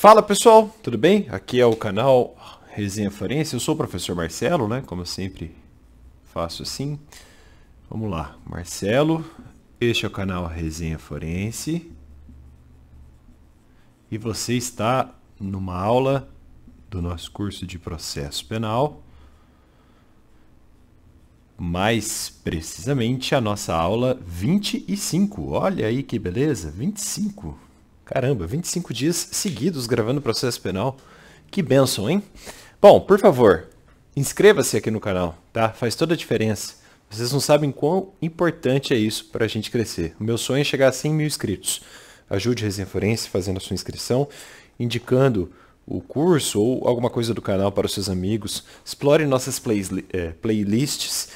Fala pessoal, tudo bem? Aqui é o canal Resenha Forense, eu sou o professor Marcelo, né? Como eu sempre faço assim. Vamos lá, Marcelo, este é o canal Resenha Forense. E você está numa aula do nosso curso de processo penal. Mais precisamente a nossa aula 25. Olha aí que beleza, 25. Caramba, 25 dias seguidos gravando processo penal. Que bênção, hein? Bom, por favor, inscreva-se aqui no canal, tá? Faz toda a diferença. Vocês não sabem quão importante é isso para a gente crescer. O meu sonho é chegar a 100 mil inscritos. Ajude a Resenha Forense fazendo a sua inscrição, indicando o curso ou alguma coisa do canal para os seus amigos. Explore nossas playlists,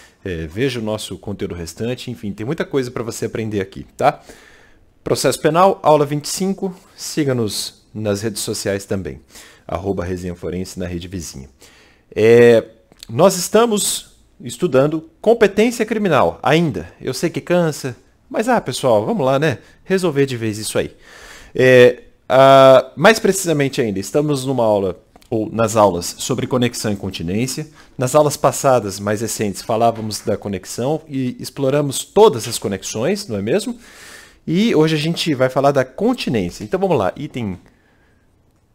veja o nosso conteúdo restante. Enfim, tem muita coisa para você aprender aqui, tá? Processo Penal, aula 25, siga-nos nas redes sociais também, @Resenha Forense na rede vizinha. Nós estamos estudando competência criminal ainda. Eu sei que cansa, mas pessoal, vamos lá, né? Resolver de vez isso aí. Mais precisamente ainda, estamos numa aula, ou nas aulas, sobre conexão e continência. Nas aulas passadas, mais recentes, falávamos da conexão e exploramos todas as conexões, não é mesmo? E hoje a gente vai falar da continência. Então vamos lá, item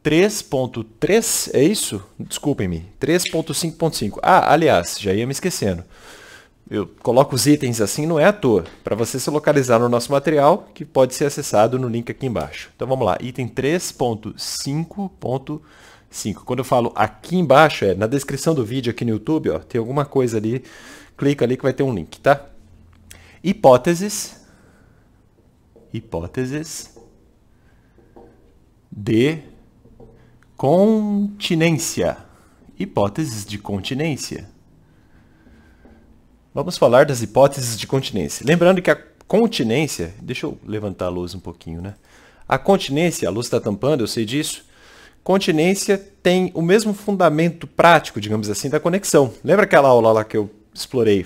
3.3, é isso? Desculpem-me, 3.5.5. Aliás, já ia me esquecendo. Eu coloco os itens assim, não é à toa, para você se localizar no nosso material, que pode ser acessado no link aqui embaixo. Então vamos lá, item 3.5.5. Quando eu falo aqui embaixo, na descrição do vídeo aqui no YouTube, ó, tem alguma coisa ali, clica ali que vai ter um link, tá? Hipóteses de continência. Hipóteses de continência. Vamos falar das hipóteses de continência. Lembrando que a continência... Deixa eu levantar a luz um pouquinho, né? A continência, a luz está tampando, eu sei disso. Continência tem o mesmo fundamento prático, digamos assim, da conexão. Lembra aquela aula lá que eu explorei?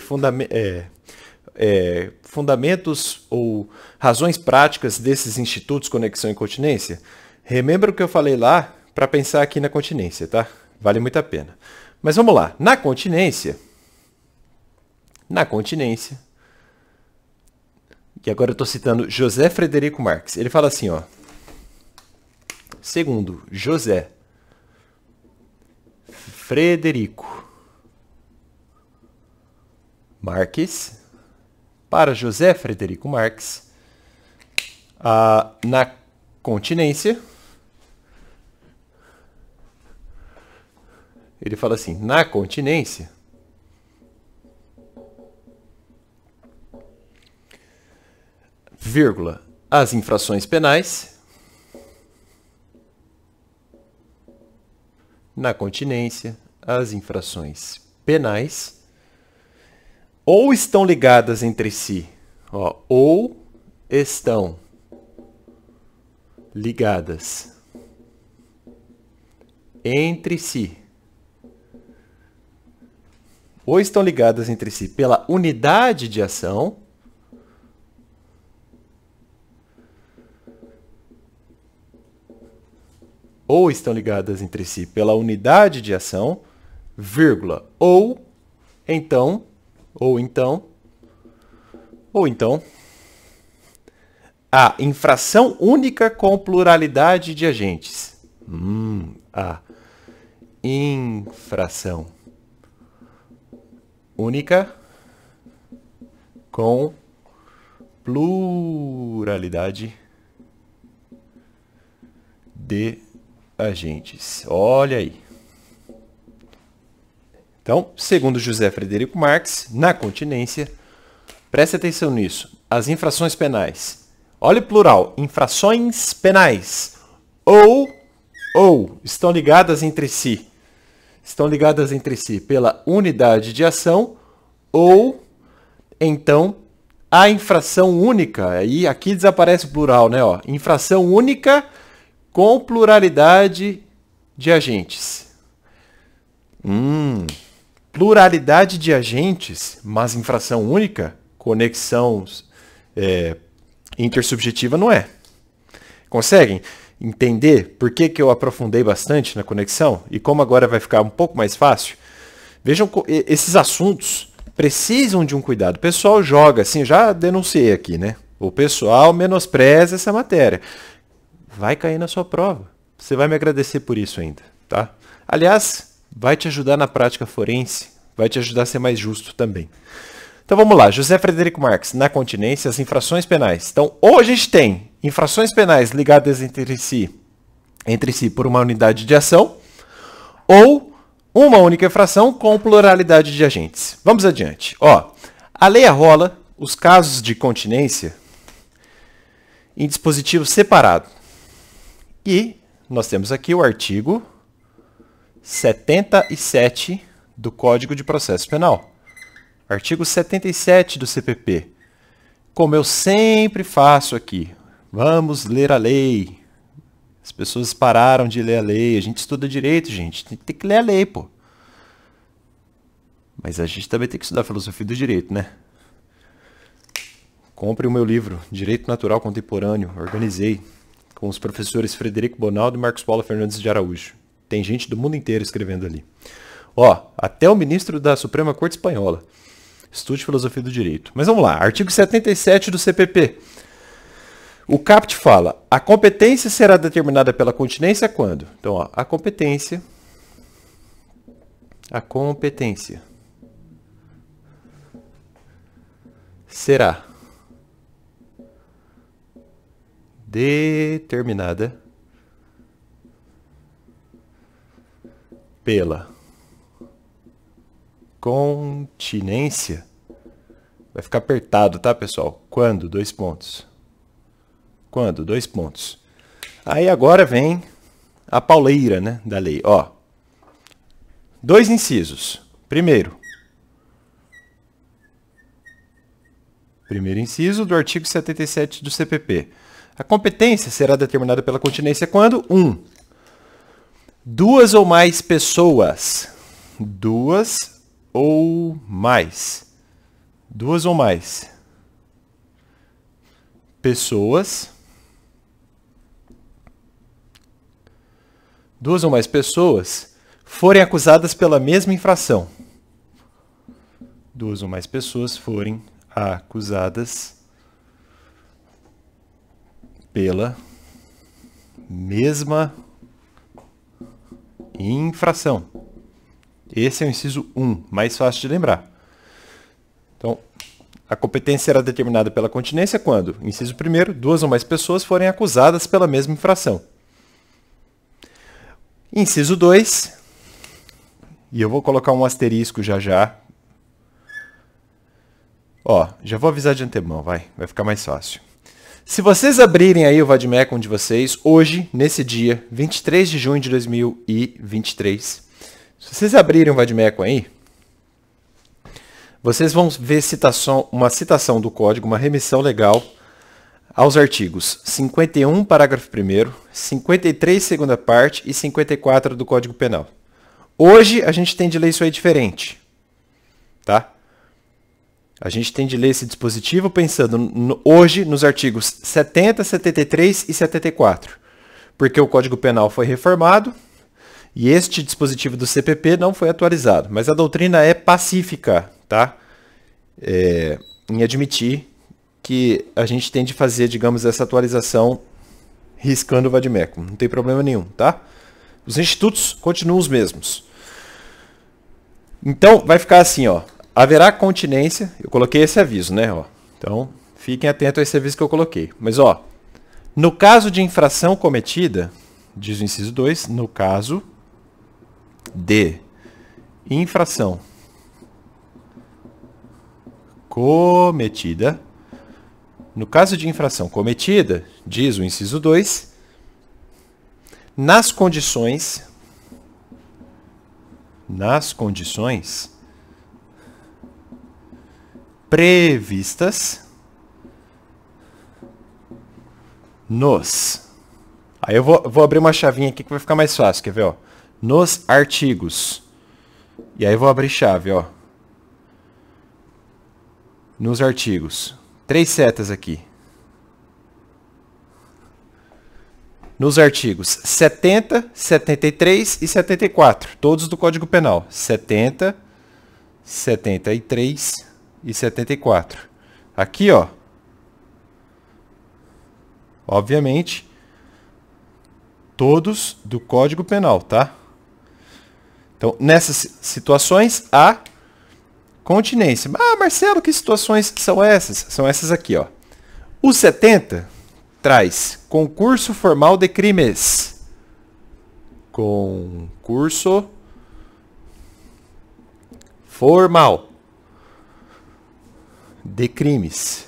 Fundamentos ou razões práticas desses institutos conexão e continência? Remembra o que eu falei lá para pensar aqui na continência, tá? Vale muito a pena. Mas vamos lá. Na continência, e agora eu estou citando José Frederico Marx. Ele fala assim, ó. Segundo José Frederico Marx, para José Frederico Marx, na continência, ele fala assim, na continência, vírgula, as infrações penais, na continência, as infrações penais, ou estão ligadas entre si, ou estão ligadas entre si, ou estão ligadas entre si pela unidade de ação, ou estão ligadas entre si pela unidade de ação, vírgula, ou então, a infração única com pluralidade de agentes. A infração única com pluralidade de agentes. Olha aí. Então, segundo José Frederico Marx, na continência, preste atenção nisso, as infrações penais. Olha o plural, infrações penais. Ou estão ligadas entre si. Estão ligadas entre si pela unidade de ação, ou então a infração única. E aqui desaparece o plural, né? Infração única com pluralidade de agentes. Pluralidade de agentes, mas infração única, conexão intersubjetiva não é. Conseguem? entender por que eu aprofundei bastante na conexão e como agora vai ficar um pouco mais fácil, vejam, esses assuntos precisam de um cuidado. O pessoal joga, assim, já denunciei aqui, né? O pessoal menospreza essa matéria. Vai cair na sua prova. Você vai me agradecer por isso ainda, tá? Aliás, vai te ajudar na prática forense, vai te ajudar a ser mais justo também. Então vamos lá, José Frederico Marques, na continência, as infrações penais. Então, ou a gente tem infrações penais ligadas entre si por uma unidade de ação, ou uma única infração com pluralidade de agentes. Vamos adiante. Ó, a lei arrola os casos de continência em dispositivo separado. E nós temos aqui o artigo 77 do Código de Processo Penal. Artigo 77 do CPP. Como eu sempre faço aqui, vamos ler a lei. As pessoas pararam de ler a lei. A gente estuda direito, gente. Tem que ler a lei, pô. Mas a gente também tem que estudar filosofia do direito, né? Compre o meu livro, Direito Natural Contemporâneo. Organizei com os professores Frederico Bonaldo e Marcos Paulo Fernandes de Araújo. Tem gente do mundo inteiro escrevendo ali. Ó, até o ministro da Suprema Corte Espanhola. Estude filosofia do direito. Mas vamos lá, artigo 77 do CPP. O caput fala, a competência será determinada pela continência quando? Então, ó, a competência será determinada pela continência. Vai ficar apertado, tá, pessoal? Quando? Dois pontos. Quando? Dois pontos. Aí agora vem a pauleira, né, da lei. Ó, dois incisos. Primeiro inciso do artigo 77 do CPP. A competência será determinada pela continência quando? 1. Duas ou mais pessoas. Duas ou mais pessoas. Duas ou mais pessoas forem acusadas pela mesma infração. Duas ou mais pessoas forem acusadas pela mesma infração. Esse é o inciso 1, mais fácil de lembrar. Então, a competência será determinada pela continência quando, inciso 1º, duas ou mais pessoas forem acusadas pela mesma infração. Inciso 2, e eu vou colocar um asterisco já. Ó, já vou avisar de antemão, vai ficar mais fácil. Se vocês abrirem aí o Vademecum de vocês, hoje, nesse dia, 23 de junho de 2023, se vocês abrirem o Vademecum aí, vocês vão ver uma citação do código, uma remissão legal aos artigos 51, parágrafo 1º, 53, segunda parte e 54 do Código Penal. Hoje a gente tem de ler isso aí diferente, tá? A gente tem de ler esse dispositivo pensando hoje nos artigos 70, 73 e 74, porque o Código Penal foi reformado e este dispositivo do CPP não foi atualizado, mas a doutrina é pacífica, tá? Em admitir que a gente tem de fazer, digamos, essa atualização riscando o Vademecum. Não tem problema nenhum, tá? Os institutos continuam os mesmos. Então, vai ficar assim, ó. Haverá continência. Eu coloquei esse aviso, né? Ó. Então, fiquem atentos a esse aviso que eu coloquei. Mas, ó, no caso de infração cometida, diz o inciso 2, no caso de infração cometida, no caso de infração cometida, diz o inciso 2, nas condições previstas nos... Aí eu vou abrir uma chavinha aqui que vai ficar mais fácil, quer ver? Ó? Nos artigos. E aí eu vou abrir chave, ó. Nos artigos. 3 setas aqui. nos artigos 70, 73 e 74, todos do Código Penal. 70, 73 e 74. Aqui, ó, obviamente, todos do Código Penal, tá? Então, nessas situações, há continência. Ah, Marcelo, que situações são essas? São essas aqui, ó. O 70 traz concurso formal de crimes. Concurso formal de crimes.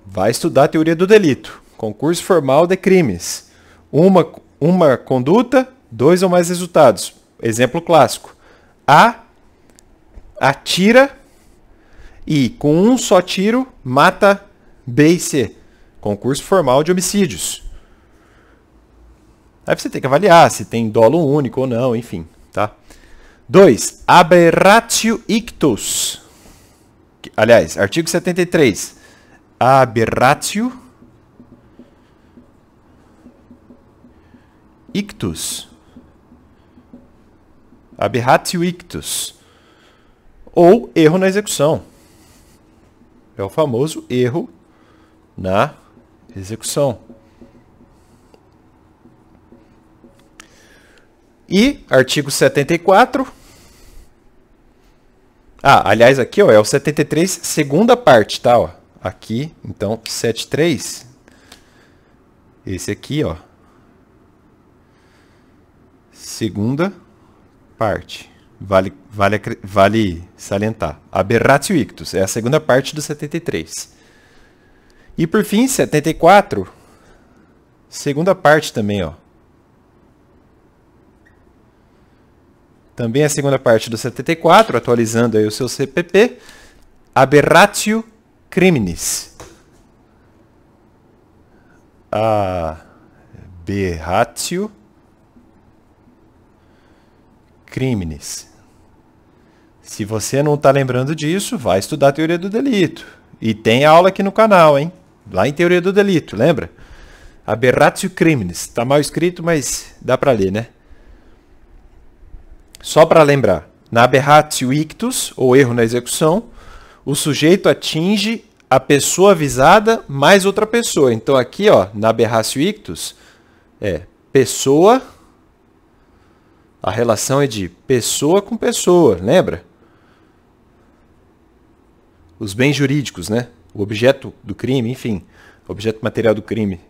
Vai estudar a teoria do delito. Concurso formal de crimes. Uma conduta, 2 ou mais resultados. Exemplo clássico. A atira e, com um só tiro, mata B e C. Concurso formal de homicídios. Aí você tem que avaliar se tem dolo único ou não, enfim. Tá? 2. Aberratio ictus. Aliás, artigo 73. Aberratio ictus. Aberratio ictus. Ou erro na execução. É o famoso erro na execução. E artigo 74. Aliás, aqui ó, é o 73, segunda parte, tá? Ó. Aqui, então, 73. Esse aqui, ó. Segunda parte. Vale salientar. Aberratio ictus é a segunda parte do 73. E por fim, 74, segunda parte também, ó. Também a segunda parte do 74, atualizando aí o seu CPP. Aberratio criminis. Aberratio criminis. Se você não está lembrando disso, vai estudar a teoria do delito. E tem aula aqui no canal, hein? Lá em teoria do delito, lembra? Aberratio criminis. Está mal escrito, mas dá para ler, né? Só para lembrar, na aberratio ictus, ou erro na execução, o sujeito atinge a pessoa avisada mais outra pessoa. Então aqui, ó, na aberratio ictus, é pessoa, a relação é de pessoa com pessoa, lembra? Os bens jurídicos, né? O objeto do crime, enfim, objeto material do crime.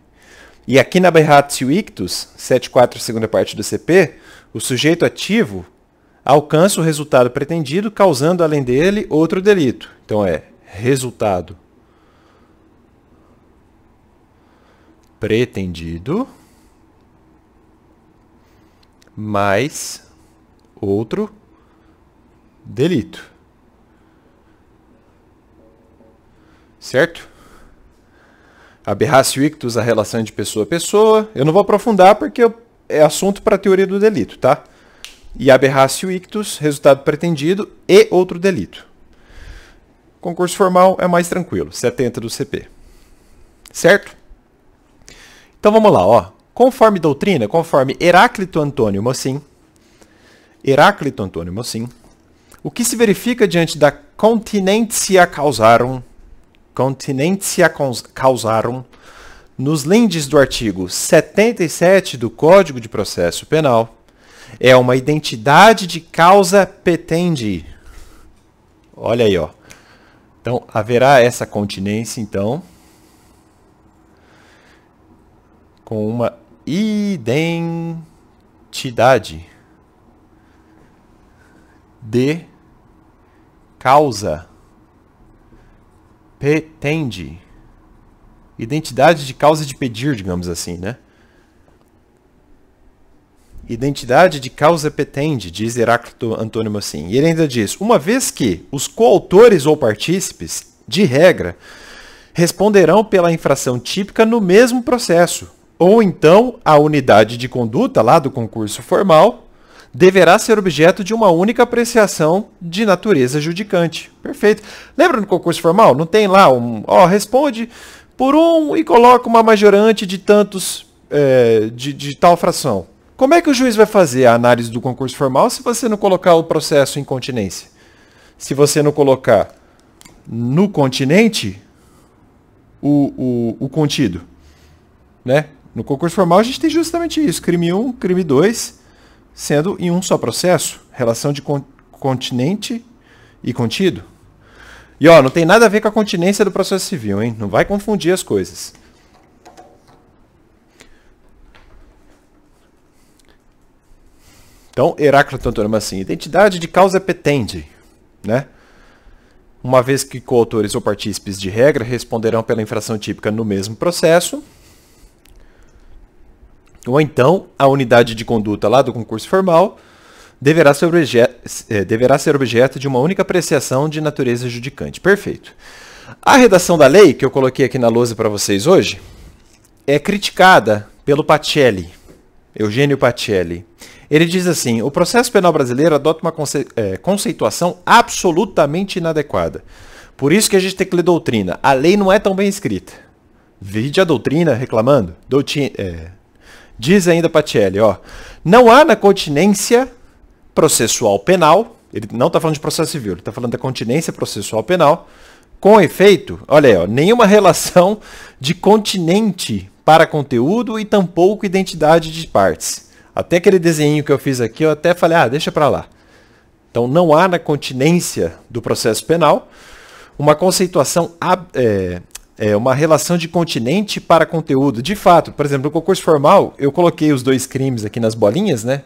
E aqui na aberratio ictus, 74, segunda parte do CP, o sujeito ativo alcança o resultado pretendido, causando, além dele, outro delito. Então, é resultado pretendido mais outro delito. Certo? Aberratio ictus, a relação de pessoa a pessoa. Eu não vou aprofundar porque é assunto para a teoria do delito, tá? E aberratio ictus, resultado pretendido e outro delito. Concurso formal é mais tranquilo, 70 do CP. Certo? Então vamos lá, ó. Conforme doutrina, conforme Heráclito Antônio Mocin, o que se verifica diante da continentia causarum, nos lindes do artigo 77 do Código de Processo Penal, é uma identidade de causa petendi. Olha aí, ó. Então, haverá essa continência, então, com uma identidade de causa petendi. Identidade de causa de pedir, digamos assim, né? Identidade de causa petendi, diz Heráclito Antônio Mocin. E ele ainda diz, uma vez que os coautores ou partícipes, de regra, responderão pela infração típica no mesmo processo, ou então a unidade de conduta lá do concurso formal deverá ser objeto de uma única apreciação de natureza judicante. Perfeito. Lembra no concurso formal? Não tem lá responde por 1 e coloca uma majorante de tantos, de tal fração. Como é que o juiz vai fazer a análise do concurso formal se você não colocar o processo em continência? Se você não colocar no continente o contido, né? No concurso formal a gente tem justamente isso, crime 1, crime 2, sendo em um só processo, relação de continente e contido. E ó, não tem nada a ver com a continência do processo civil, hein? Não vai confundir as coisas. Então, Heráclito Antônimo assim, identidade de causa petendi, né? Uma vez que coautores ou partícipes de regra responderão pela infração típica no mesmo processo, ou então a unidade de conduta lá do concurso formal deverá ser objeto de uma única apreciação de natureza judicante. Perfeito. A redação da lei, que eu coloquei aqui na lousa para vocês hoje, é criticada pelo Pacelli, Eugênio Pacelli. Ele diz assim, o processo penal brasileiro adota uma conceituação absolutamente inadequada. Por isso que a gente tem que ler doutrina. A lei não é tão bem escrita. Vide a doutrina reclamando. Diz ainda Pacelli, ó, não há na continência processual penal, ele não está falando de processo civil, ele está falando da continência processual penal, com efeito, olha aí, ó, nenhuma relação de continente para conteúdo e tampouco identidade de partes. Até aquele desenho que eu fiz aqui, eu até falei, deixa para lá. Então, não há na continência do processo penal uma conceituação, uma relação de continente para conteúdo. De fato, por exemplo, no concurso formal, eu coloquei os 2 crimes aqui nas bolinhas, né?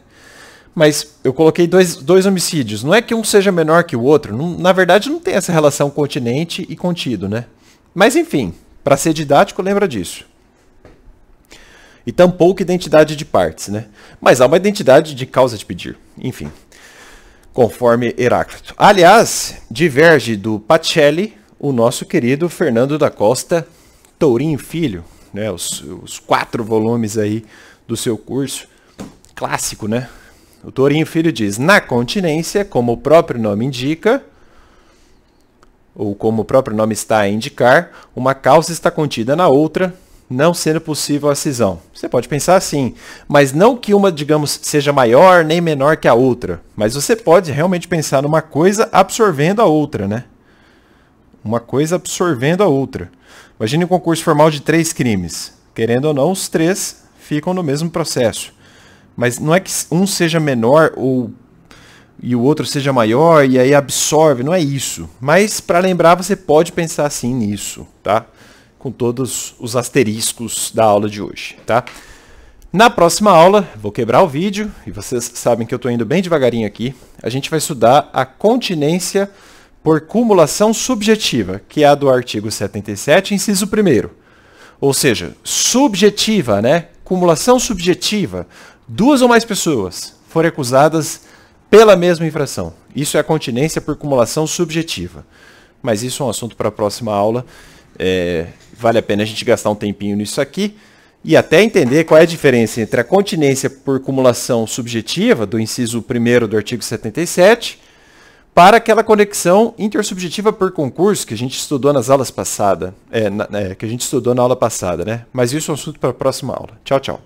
Mas eu coloquei dois homicídios. Não é que um seja menor que o outro. Não, na verdade, não tem essa relação continente e contido, né? Mas, enfim, para ser didático, lembra disso. E tampouco identidade de partes, né? Mas há uma identidade de causa de pedir. Enfim, conforme Heráclito. Aliás, diverge do Pacelli o nosso querido Fernando da Costa Tourinho Filho, né? Os 4 volumes aí do seu curso. Clássico, né? O Tourinho Filho diz, na continência, como o próprio nome indica, ou como o próprio nome está a indicar, uma causa está contida na outra, não sendo possível a cisão. Você pode pensar assim, mas não que uma, digamos, seja maior nem menor que a outra, mas você pode realmente pensar numa coisa absorvendo a outra, né? Uma coisa absorvendo a outra. Imagine um concurso formal de 3 crimes. Querendo ou não, os 3 ficam no mesmo processo. Mas não é que um seja menor e o outro seja maior e aí absorve, não é isso. Mas para lembrar, você pode pensar assim nisso, tá? Com todos os asteriscos da aula de hoje, tá? Na próxima aula, vou quebrar o vídeo, e vocês sabem que eu estou indo bem devagarinho aqui, a gente vai estudar a continência por cumulação subjetiva, que é a do artigo 77, inciso 1º. Ou seja, subjetiva, né? Cumulação subjetiva. 2 ou mais pessoas forem acusadas pela mesma infração. Isso é a continência por cumulação subjetiva. Mas isso é um assunto para a próxima aula. Vale a pena a gente gastar um tempinho nisso aqui e até entender qual é a diferença entre a continência por cumulação subjetiva, do inciso 1º do artigo 77, para aquela conexão intersubjetiva por concurso que a gente estudou nas aulas passadas, que a gente estudou na aula passada, né? Mas isso é um assunto para a próxima aula. Tchau, tchau.